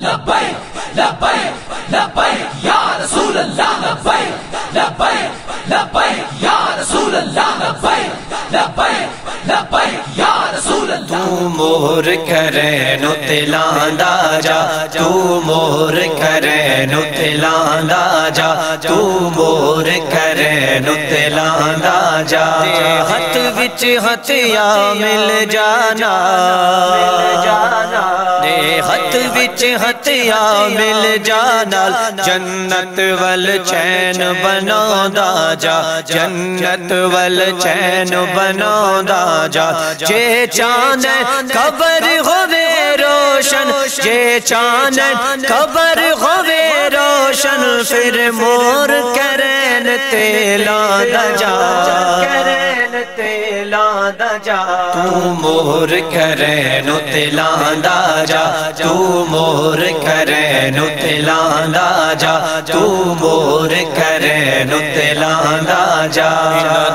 لبیک لبیک لبیک یا رسول اللہ لبیک لبیک لبیک یا رسول اللہ لبیک لبیک لبیک یا رسول اللہ تو مہر کرے نو تلاندا جا تو مہر کرے نو تلاندا جا تو مہر کرے نو تلاندا جا ہاتھ وچ ہتھیا مل جانا دے ہاتھ وچ ہتھیا مل جانا جنت ول چین بناوندا جا جنت ول چین بناوندا جا جے چاند قبر ہوے روشن جے چاند قبر ہوے روشن پھر مور کرین تلاندا جا کرین تلاندا جا تو مہر کرے نو تلاندا جا تو مہر کرے نو تلاندا جا تو مہر کرے نو تلاندا جا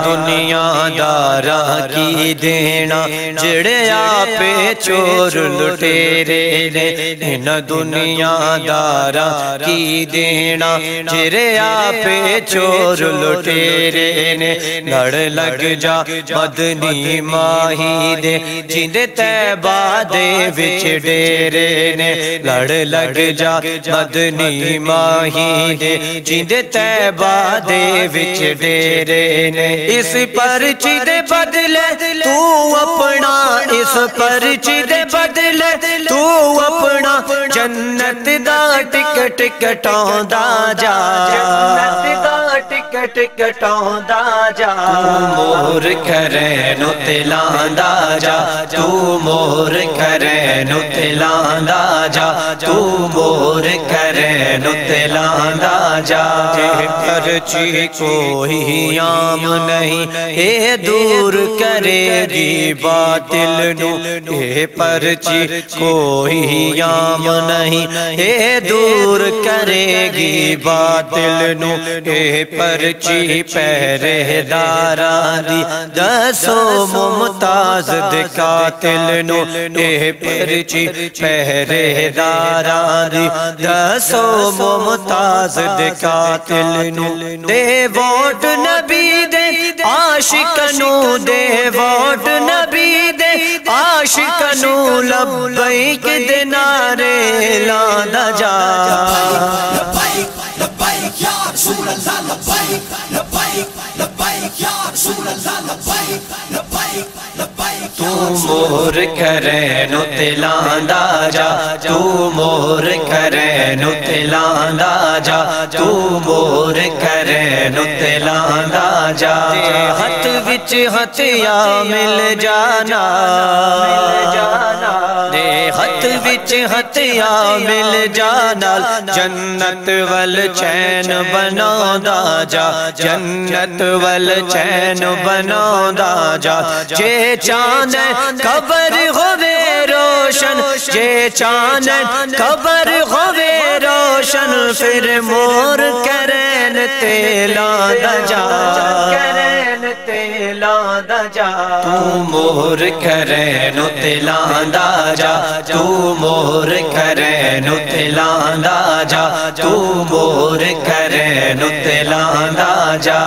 دنیا دارا کی دینا جڑے آپے چور لٹیرے نے ان دنیا دارا کی دینا جڑے آپے چور لٹیرے نے لڑ لگ جا مدنی ماہی دے جیندے طیبہ دے وچ ڈیرے نے لڑ لگ جا مدنی ماہی دے جیندے طیبہ دے وچ ڈیرے نے اس پرچی دے بدلے تو اپنا اس پرچی دے بدلے تو اپنا جنت دا ٹکٹ کٹاوندا جا جنت دا ٹکٹ کٹاوندا جا تو مہر کرے نو تلاندا جا تو مہر کرے نو تلاندا جا تو مہر کرے نو تلاندا جا پرچی کوئی عام نہیں اے دور کرے گی باطل نو اے پرچی کوئی عام نہیں اے دور کرے گی باطل نو اے پرچی پہرے داراں دی دسو ممتاز دے قاتل نو اے پرچی پہرے داراں دی دسو ممتاز دے قاتل نو دے ووٹ نبی دے عاشق نو دے ووٹ نبی دے عاشق نو لبیک دے نعرے لاندا جا لبیک لبیک یا رسول اللہ لبیک لبیک لبیک یا رسول اللہ لبیک لبیک لبیک تو مہر کرے نو تلاندا جا تو مہر کرے نو تلاندا جا تو مہر کرے نو تلاندا جا ہاتھ وچ ہتھیا مل جانا دے ہاتھ وچ ہتھیا مل جانا جنت ول چین بناوندا جا جنت ول چین بناوندا جا جے چاند قبر ہوے روشن جے چاند قبر ہوے روشن پھر مور کرین تلاندا جا کرین تلاندا جا تو مہر کرے نو تلاندا جا تو مہر کرے نو تلاندا جا تو مہر کرے نو تلاندا جا